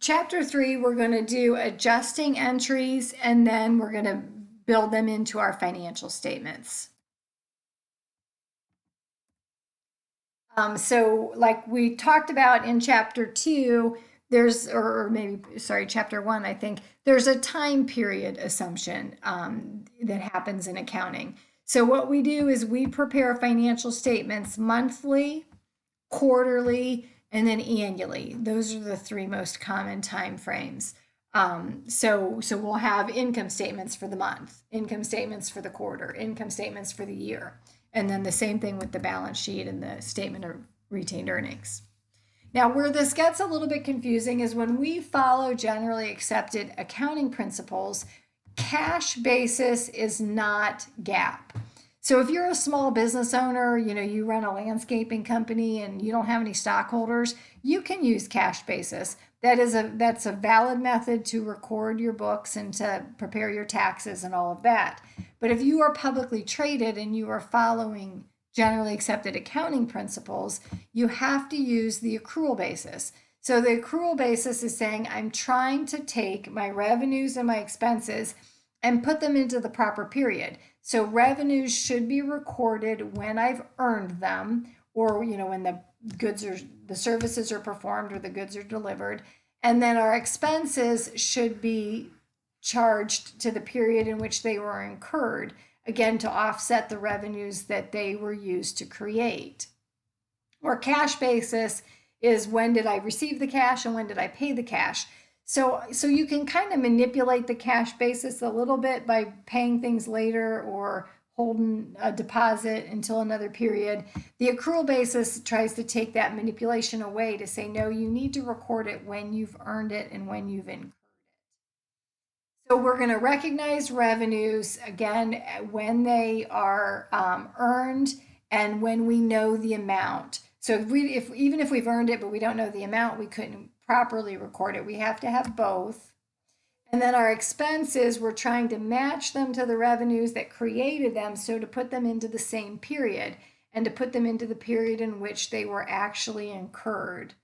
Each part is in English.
Chapter 3, we're going to do adjusting entries, and then we're going to build them into our financial statements. So like we talked about in chapter 2, chapter 1, I think, there's a time period assumption that happens in accounting. So what we do is we prepare financial statements monthly, quarterly, and then annually. Those are the 3 most common time frames. So we'll have income statements for the month, income statements for the quarter, income statements for the year, and then the same thing with the balance sheet and the statement of retained earnings. Now, where this gets a little bit confusing is when we follow generally accepted accounting principles, cash basis is not GAAP. So if you're a small business owner, you run a landscaping company and you don't have any stockholders, you can use cash basis. That's a valid method to record your books and to prepare your taxes and all of that. But if you are publicly traded and you are following generally accepted accounting principles, you have to use the accrual basis. So the accrual basis is saying I'm trying to take my revenues and my expenses and put them into the proper period. So revenues should be recorded when I've earned them, or when the services are performed or the goods are delivered. And then our expenses should be charged to the period in which they were incurred, again, to offset the revenues that they were used to create. Or cash basis is when did I receive the cash and when did I pay the cash. So you can kind of manipulate the cash basis a little bit by paying things later or holding a deposit until another period. The accrual basis tries to take that manipulation away to say, no, you need to record it when you've earned it and when you've incurred it. So we're going to recognize revenues, again, when they are earned and when we know the amount. So even if we've earned it but we don't know the amount, we couldn't properly record it. We have to have both. And then our expenses, we're trying to match them to the revenues that created them, so to put them into the same period and to put them into the period in which they were actually incurred.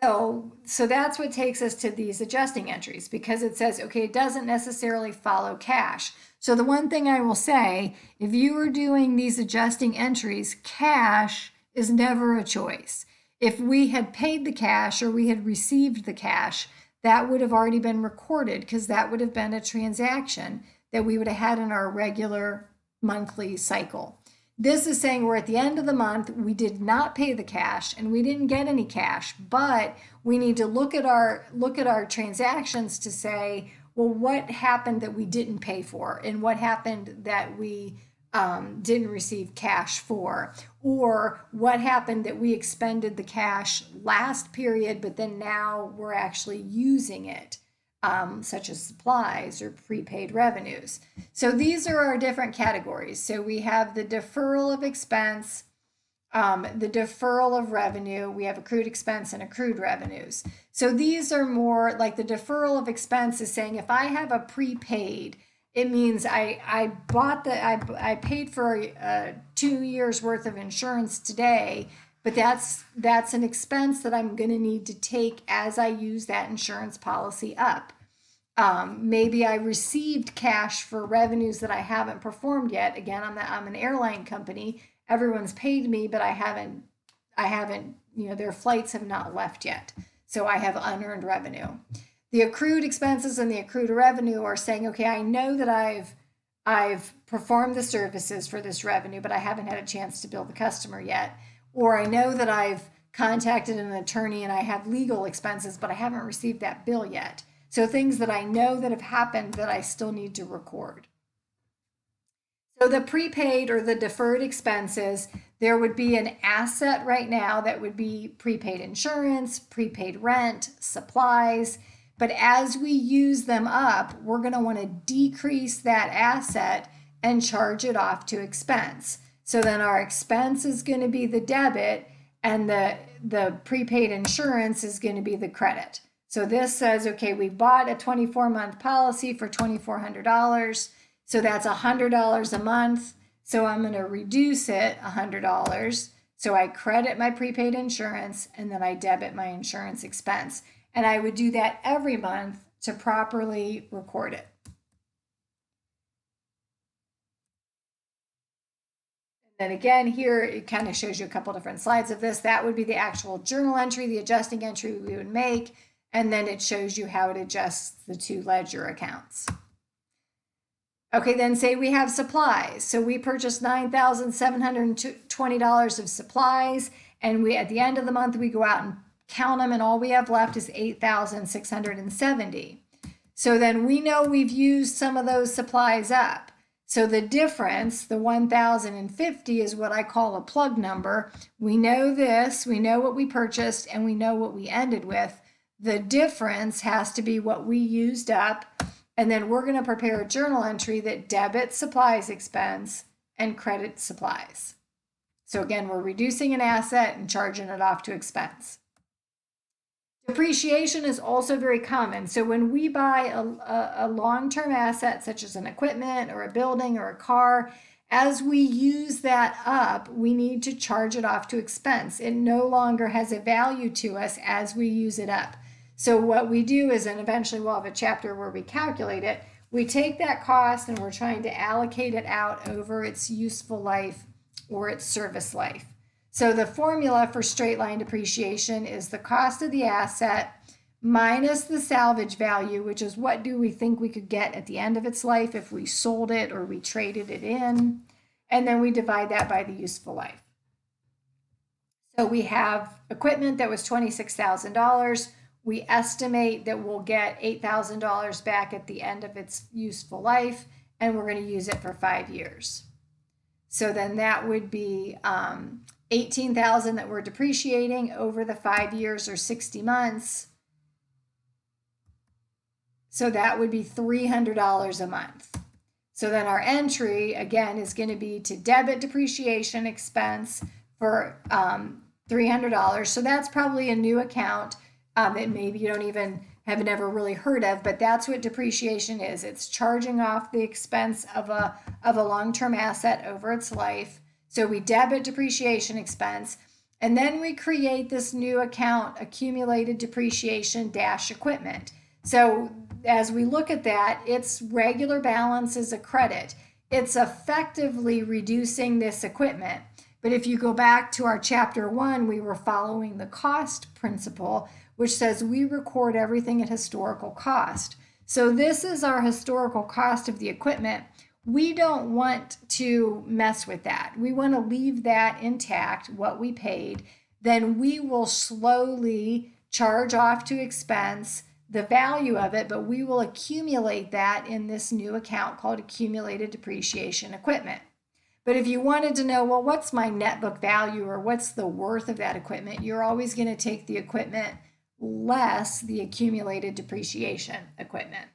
So that's what takes us to these adjusting entries, because it says, okay, it doesn't necessarily follow cash. So the one thing I will say, if you are doing these adjusting entries, cash is never a choice. If we had paid the cash or we had received the cash, that would have already been recorded, because that would have been a transaction that we would have had in our regular monthly cycle. This is saying we're at the end of the month, we did not pay the cash and we didn't get any cash, but we need to look at our transactions to say, well, what happened that we didn't pay for, and what happened that we didn't receive cash for, or what happened that we expended the cash last period, but then now we're actually using it, such as supplies or prepaid revenues. So these are our different categories. So we have the deferral of expense, the deferral of revenue, we have accrued expense and accrued revenues. So these are more like the deferral of expense is saying if I have a prepaid, it means I paid for 2 years worth of insurance today, but that's an expense that I'm going to need to take as I use that insurance policy up. Maybe I received cash for revenues that I haven't performed yet. Again, I'm an airline company. Everyone's paid me, but I haven't, their flights have not left yet. So I have unearned revenue. The accrued expenses and the accrued revenue are saying, okay, I know that I've performed the services for this revenue, but I haven't had a chance to bill the customer yet. Or I know that I've contacted an attorney and I have legal expenses, but I haven't received that bill yet. So things that I know that have happened that I still need to record. So the prepaid or the deferred expenses, there would be an asset right now that would be prepaid insurance, prepaid rent, supplies. But as we use them up, we're going to want to decrease that asset and charge it off to expense. So then our expense is going to be the debit and the prepaid insurance is going to be the credit. So this says, okay, we bought a 24-month policy for $2,400. So that's $100 a month. So I'm going to reduce it $100. So I credit my prepaid insurance and then I debit my insurance expense. And I would do that every month to properly record it. And again, here it kind of shows you a couple different slides of this. That would be the actual journal entry, the adjusting entry we would make. And then it shows you how it adjusts the two ledger accounts. Okay, then say we have supplies. So we purchased $9,720 of supplies, and we at the end of the month we go out and count them, and all we have left is $8,670. So then we know we've used some of those supplies up. So the difference, the 1,050, is what I call a plug number. We know this, we know what we purchased, and we know what we ended with. The difference has to be what we used up. And then we're going to prepare a journal entry that debits supplies expense and credits supplies. So again, we're reducing an asset and charging it off to expense. Depreciation is also very common. So when we buy a long-term asset, such as an equipment or a building or a car, as we use that up, we need to charge it off to expense. It no longer has a value to us as we use it up. So what we do is, and eventually we'll have a chapter where we calculate it, we take that cost and we're trying to allocate it out over its useful life or its service life. So the formula for straight line depreciation is the cost of the asset minus the salvage value, which is what do we think we could get at the end of its life if we sold it or we traded it in, and then we divide that by the useful life. So we have equipment that was $26,000. We estimate that we'll get $8,000 back at the end of its useful life, and we're going to use it for 5 years. So then that would be $18,000 that we're depreciating over the 5 years or 60 months. So that would be $300 a month. So then our entry, again, is going to be to debit depreciation expense for $300. So that's probably a new account that maybe you don't even have never really heard of, but that's what depreciation is. It's charging off the expense of a long-term asset over its life. So we debit depreciation expense, and then we create this new account, accumulated depreciation dash equipment. So as we look at that, its regular balance is a credit. It's effectively reducing this equipment. But if you go back to our chapter 1, we were following the cost principle, which says we record everything at historical cost. So this is our historical cost of the equipment. We don't want to mess with that. We want to leave that intact, what we paid. Then we will slowly charge off to expense the value of it, but we will accumulate that in this new account called accumulated depreciation equipment. But if you wanted to know, well, what's my net book value or what's the worth of that equipment, you're always going to take the equipment less the accumulated depreciation equipment.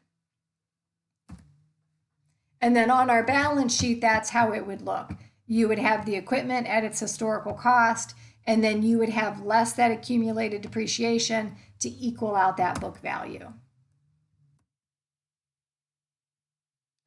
And then on our balance sheet, that's how it would look. You would have the equipment at its historical cost, and then you would have less that accumulated depreciation to equal out that book value.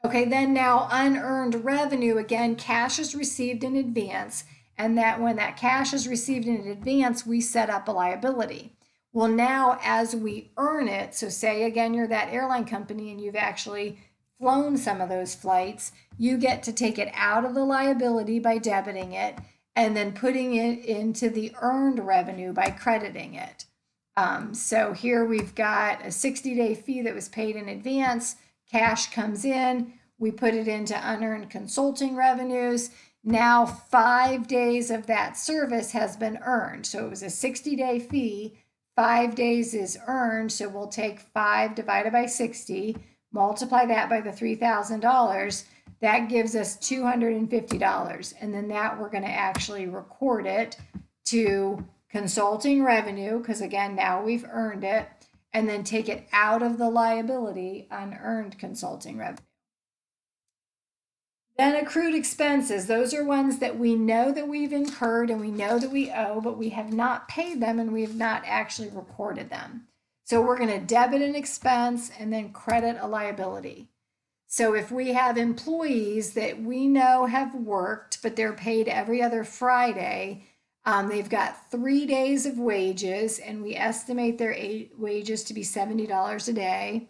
Okay, then now unearned revenue, again, cash is received in advance, and that when that cash is received in advance, we set up a liability. Well, now as we earn it, so say again, you're that airline company and you've actually flown some of those flights, you get to take it out of the liability by debiting it and then putting it into the earned revenue by crediting it. So here we've got a 60-day fee that was paid in advance. Cash comes in, we put it into unearned consulting revenues. Now 5 days of that service has been earned. So it was a 60-day fee, 5 days is earned. So we'll take 5 divided by 60, multiply that by the $3,000. That gives us $250. And then that we're going to actually record it to consulting revenue, because again, now we've earned it, and then take it out of the liability, unearned consulting revenue. Then accrued expenses, those are ones that we know that we've incurred and we know that we owe, but we have not paid them and we have not actually recorded them. So we're going to debit an expense and then credit a liability. So if we have employees that we know have worked, but they're paid every other Friday, They've got 3 days of wages, and we estimate their wages to be $70 a day.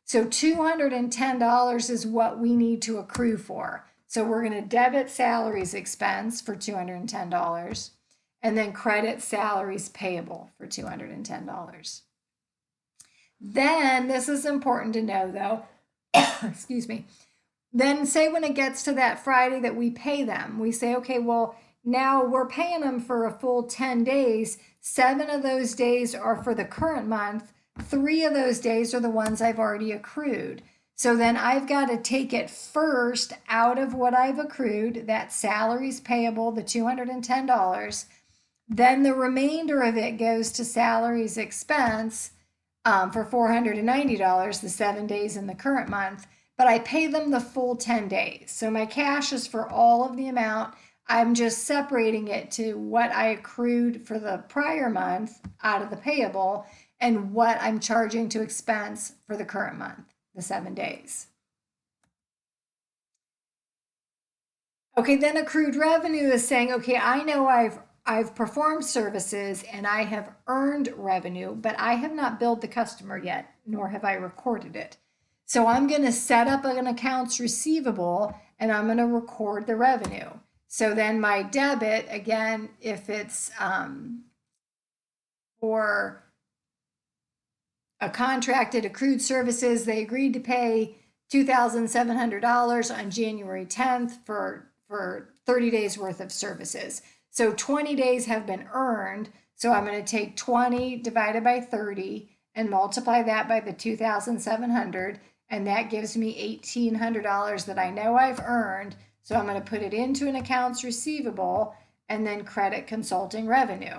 So $210 is what we need to accrue for. So we're going to debit salaries expense for $210 and then credit salaries payable for $210. Then, this is important to know though, excuse me. Then say when it gets to that Friday that we pay them, we say, okay, well, now we're paying them for a full 10 days. 7 of those days are for the current month. 3 of those days are the ones I've already accrued. So then I've got to take it first out of what I've accrued, that salaries payable, the $210. Then the remainder of it goes to salaries expense for $490, the 7 days in the current month. But I pay them the full 10 days. So my cash is for all of the amount. I'm just separating it to what I accrued for the prior month out of the payable and what I'm charging to expense for the current month, the 7 days. Okay, then accrued revenue is saying, okay, I know I've performed services and I have earned revenue, but I have not billed the customer yet, nor have I recorded it. So I'm going to set up an accounts receivable and I'm going to record the revenue. So then my debit, again, if it's for a contracted accrued services, they agreed to pay $2,700 on January 10th for 30 days worth of services. So 20 days have been earned. So I'm going to take 20 divided by 30 and multiply that by the 2,700. And that gives me $1,800 that I know I've earned. So I'm going to put it into an accounts receivable and then credit consulting revenue.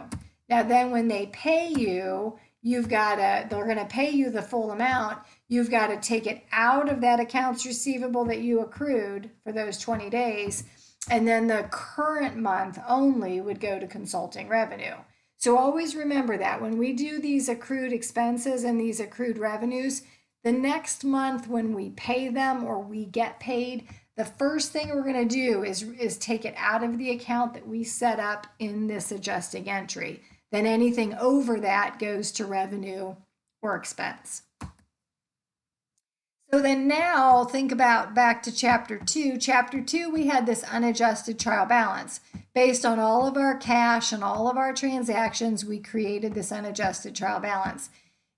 Now then when they pay you, they're going to pay you the full amount. You've got to take it out of that accounts receivable that you accrued for those 20 days. And then the current month only would go to consulting revenue. So always remember that when we do these accrued expenses and these accrued revenues, the next month when we pay them or we get paid, the first thing we're going to do is take it out of the account that we set up in this adjusting entry. Then anything over that goes to revenue or expense. So then now think about back to chapter 2. Chapter 2, we had this unadjusted trial balance. Based on all of our cash and all of our transactions, we created this unadjusted trial balance.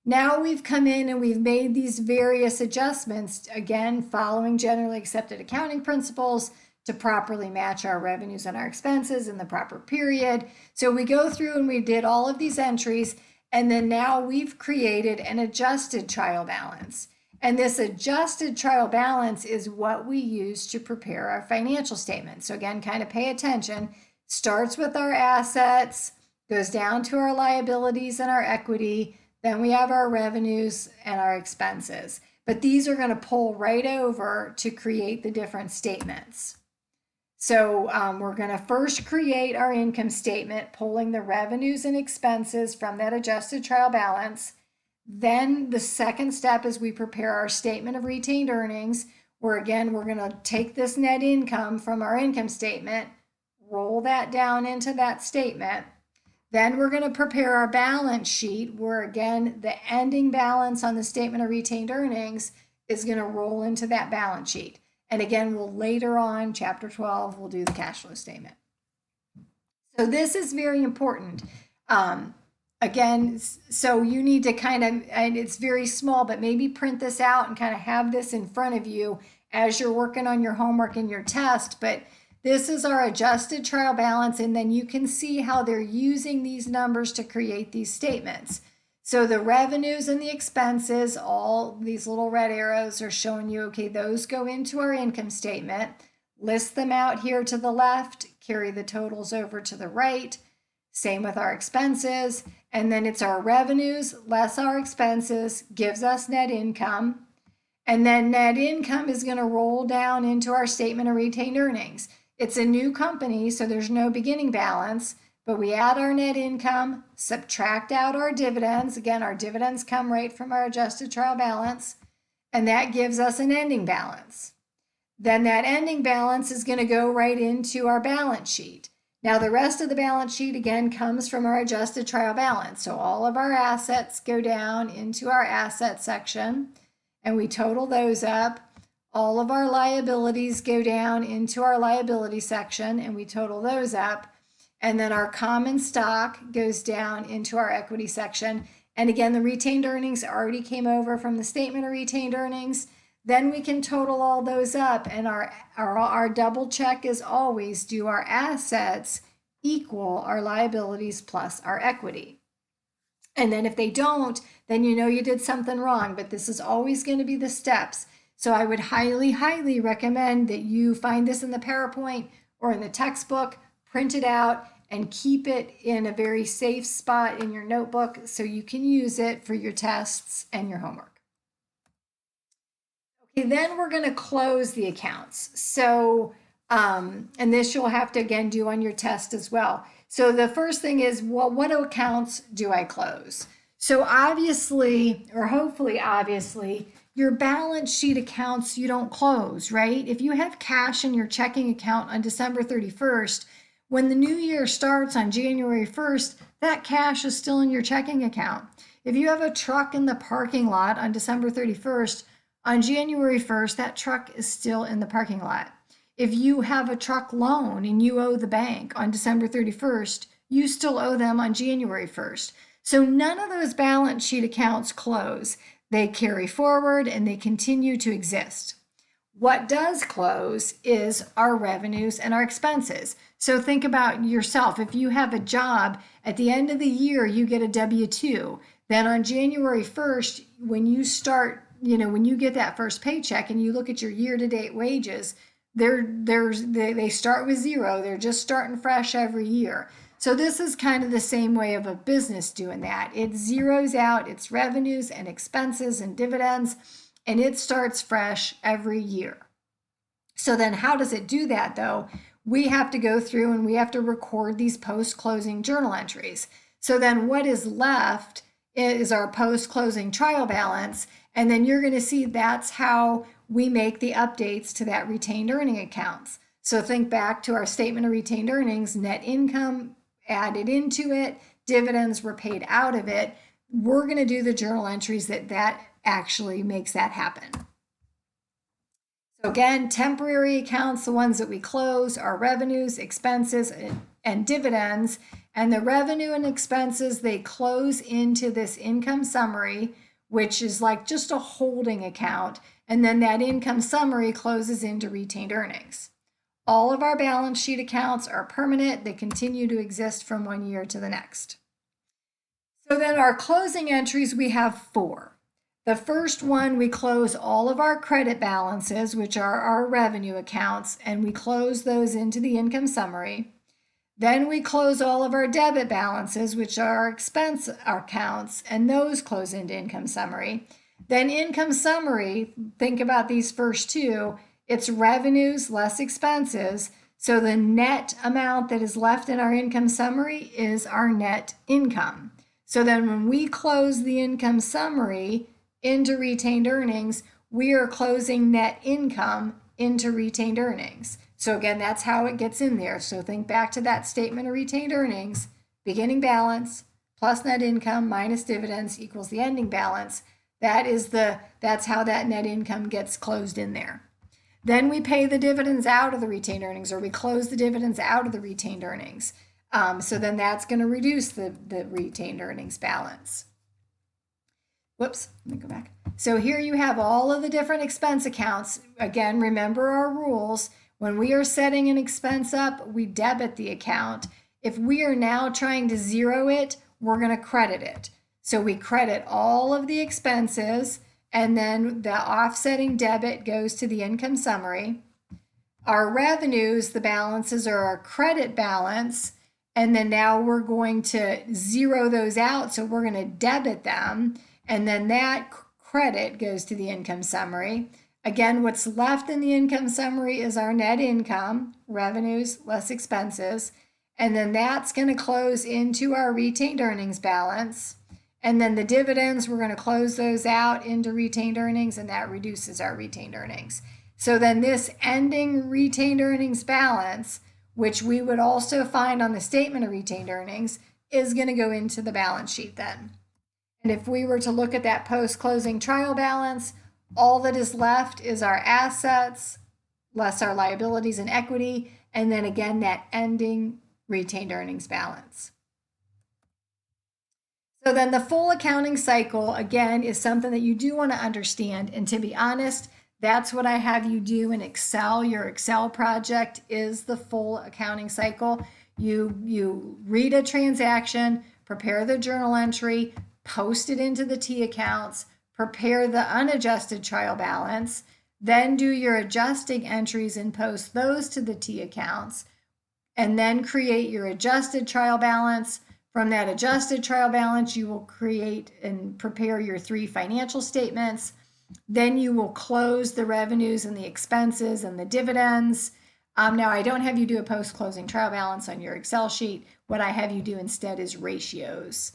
Now we've come in and we've made these various adjustments, again, following generally accepted accounting principles to properly match our revenues and our expenses in the proper period. So we go through and we did all of these entries, and then now we've created an adjusted trial balance. And this adjusted trial balance is what we use to prepare our financial statement. So again, kind of pay attention. Starts with our assets, goes down to our liabilities and our equity. Then we have our revenues and our expenses. But these are going to pull right over to create the different statements. So we're going to first create our income statement, pulling the revenues and expenses from that adjusted trial balance. Then the second step is we prepare our statement of retained earnings, where again, we're going to take this net income from our income statement, roll that down into that statement. Then we're going to prepare our balance sheet, where again, the ending balance on the statement of retained earnings is going to roll into that balance sheet. And again, we'll later on, chapter 12, we'll do the cash flow statement. So this is very important. Again, so you need to kind of, and it's very small, but maybe print this out and kind of have this in front of you as you're working on your homework and your test. But this is our adjusted trial balance, and then you can see how they're using these numbers to create these statements. So the revenues and the expenses, all these little red arrows are showing you, okay, those go into our income statement. List them out here to the left, carry the totals over to the right. Same with our expenses. And then it's our revenues less our expenses gives us net income. And then net income is going to roll down into our statement of retained earnings. It's a new company, so there's no beginning balance, but we add our net income, subtract out our dividends. Again, our dividends come right from our adjusted trial balance, and that gives us an ending balance. Then that ending balance is going to go right into our balance sheet. Now, the rest of the balance sheet again comes from our adjusted trial balance. So all of our assets go down into our asset section and we total those up. All of our liabilities go down into our liability section and we total those up. And then our common stock goes down into our equity section. And again, the retained earnings already came over from the statement of retained earnings. Then we can total all those up, and our double check is always, do our assets equal our liabilities plus our equity? And then if they don't, then you know you did something wrong, but this is always going to be the steps. So I would highly, highly recommend that you find this in the PowerPoint or in the textbook, print it out, and keep it in a very safe spot in your notebook so you can use it for your tests and your homework. Okay, then we're going to close the accounts. So, and this you'll have to again do on your test as well. So the first thing is, well, what accounts do I close? So obviously, or hopefully obviously, your balance sheet accounts you don't close, right? If you have cash in your checking account on December 31st, when the new year starts on January 1st, that cash is still in your checking account. If you have a truck in the parking lot on December 31st, on January 1st, that truck is still in the parking lot. If you have a truck loan and you owe the bank on December 31st, you still owe them on January 1st. So none of those balance sheet accounts close. They carry forward and they continue to exist. What does close is our revenues and our expenses. So think about yourself. If you have a job, at the end of the year, you get a W-2. Then on January 1st, when you start, when you get that first paycheck and you look at your year-to-date wages, they start with zero. They're just starting fresh every year. So this is kind of the same way of a business doing that. It zeroes out its revenues and expenses and dividends, and it starts fresh every year. So then how does it do that though? We have to go through and we have to record these post-closing journal entries. So then what is left is our post-closing trial balance. And then you're going to see that's how we make the updates to that retained earning accounts. So think back to our statement of retained earnings, net income added into it, dividends were paid out of it. We're going to do the journal entries that actually makes that happen. So again, temporary accounts, the ones that we close, are revenues, expenses, and dividends. And the revenue and expenses, they close into this income summary, which is like just a holding account. And then that income summary closes into retained earnings. All of our balance sheet accounts are permanent. They continue to exist from one year to the next. So then our closing entries, we have 4. The first one, we close all of our credit balances, which are our revenue accounts, and we close those into the income summary. Then we close all of our debit balances, which are our expense accounts, and those close into income summary. Then income summary, think about these first 2, it's revenues less expenses. So the net amount that is left in our income summary is our net income. So then when we close the income summary into retained earnings, we are closing net income into retained earnings. So again, that's how it gets in there. So think back to that statement of retained earnings, beginning balance plus net income minus dividends equals the ending balance. That's how that net income gets closed in there. Then we pay the dividends out of the retained earnings, or we close the dividends out of the retained earnings. So then that's going to reduce the retained earnings balance. Whoops, let me go back. So here you have all of the different expense accounts. Again, remember our rules. When we are setting an expense up, we debit the account. If we are now trying to zero it, we're going to credit it. So we credit all of the expenses, and then the offsetting debit goes to the income summary. Our revenues, the balances, are our credit balance, and then now we're going to zero those out, so we're going to debit them, and then that credit goes to the income summary. Again, what's left in the income summary is our net income, revenues less expenses, and then that's going to close into our retained earnings balance. And then the dividends, we're going to close those out into retained earnings, and that reduces our retained earnings. So then this ending retained earnings balance, which we would also find on the statement of retained earnings, is going to go into the balance sheet then. And if we were to look at that post-closing trial balance, all that is left is our assets, less our liabilities and equity, and then again, that ending retained earnings balance. So then the full accounting cycle, again, is something that you do want to understand. And to be honest, that's what I have you do in Excel. Your Excel project is the full accounting cycle. You read a transaction, prepare the journal entry, post it into the T accounts, prepare the unadjusted trial balance, then do your adjusting entries and post those to the T accounts, and then create your adjusted trial balance. From that adjusted trial balance, you will create and prepare your 3 financial statements. Then you will close the revenues and the expenses and the dividends. Now, I don't have you do a post-closing trial balance on your Excel sheet. What I have you do instead is ratios.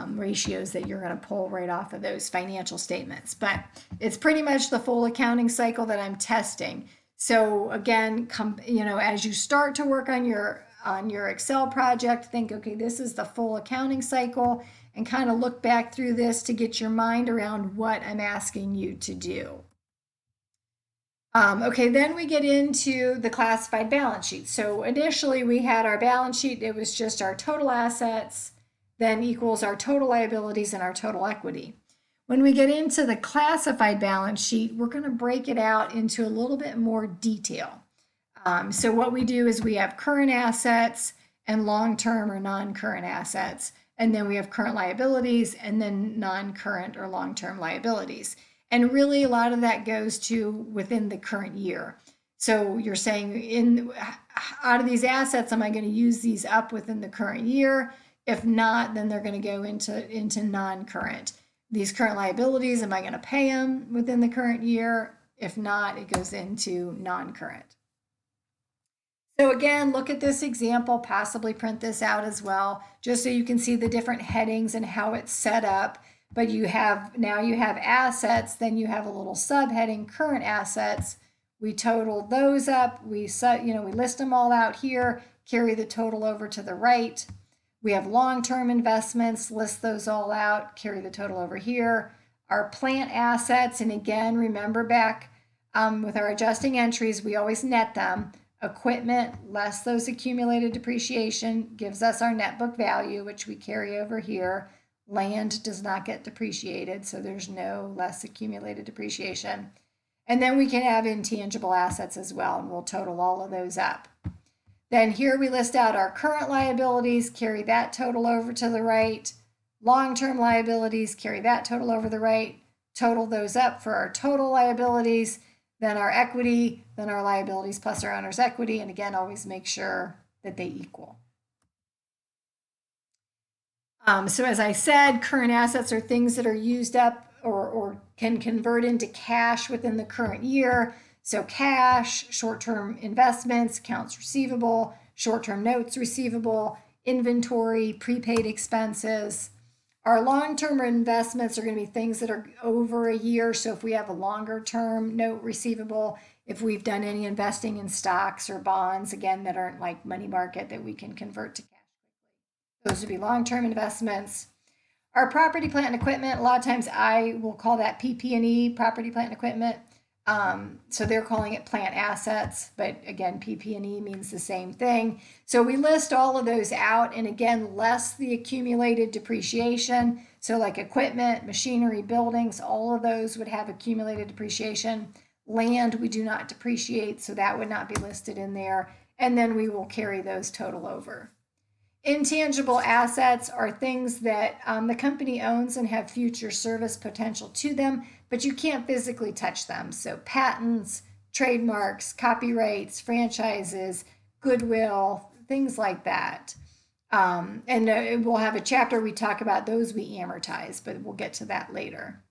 Ratios that you're going to pull right off of those financial statements. But it's pretty much the full accounting cycle that I'm testing. So again, as you start to work on your Excel project, think, okay, this is the full accounting cycle, and kind of look back through this to get your mind around what I'm asking you to do. Okay, then we get into the classified balance sheet. So initially we had our balance sheet, it was just our total assets, then equals our total liabilities and our total equity. When we get into the classified balance sheet, we're going to break it out into a little bit more detail. So what we do is we have current assets and long-term or non-current assets, and then we have current liabilities and then non-current or long-term liabilities. And really a lot of that goes to within the current year. So you're saying out of these assets, am I going to use these up within the current year? If not, then they're going to go into non-current. These current liabilities, am I going to pay them within the current year? If not, it goes into non-current. So again, look at this example, possibly print this out as well, just so you can see the different headings and how it's set up. But now you have assets, then you have a little subheading, current assets. We total those up, we list them all out here, carry the total over to the right. We have long-term investments, list those all out, carry the total over here. Our plant assets, and again, remember back with our adjusting entries, we always net them. Equipment less those accumulated depreciation gives us our net book value, which we carry over here. Land does not get depreciated, so there's no less accumulated depreciation. And then we can have intangible assets as well, and we'll total all of those up. Then here we list out our current liabilities, carry that total over to the right. Long-term liabilities, carry that total over the right. Total those up for our total liabilities, then our equity, then our liabilities plus our owner's equity, and again, always make sure that they equal. So as I said, current assets are things that are used up or can convert into cash within the current year. So cash, short-term investments, accounts receivable, short-term notes receivable, inventory, prepaid expenses. Our long-term investments are going to be things that are over a year. So if we have a longer-term note receivable, if we've done any investing in stocks or bonds, again, that aren't like money market that we can convert to cash quickly. Those would be long-term investments. Our property, plant, and equipment, a lot of times I will call that PP&E, property, plant, and equipment. So they're calling it plant assets, but again, PP&E means the same thing. So we list all of those out, and again, less the accumulated depreciation. So like equipment, machinery, buildings, all of those would have accumulated depreciation. Land, we do not depreciate, so that would not be listed in there. And then we will carry those total over. Intangible assets are things that the company owns and have future service potential to them, but you can't physically touch them. So patents, trademarks, copyrights, franchises, goodwill, things like that. And we'll have a chapter we talk about those we amortize, but we'll get to that later.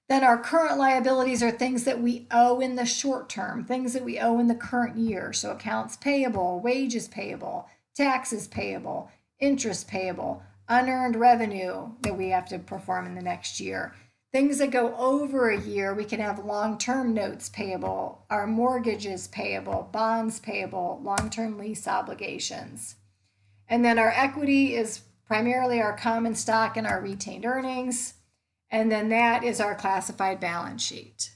Then our current liabilities are things that we owe in the short term, things that we owe in the current year. So accounts payable, wages payable, taxes payable, interest payable, unearned revenue that we have to perform in the next year. Things that go over a year, we can have long-term notes payable, our mortgages payable, bonds payable, long-term lease obligations. And then our equity is primarily our common stock and our retained earnings. And then that is our classified balance sheet.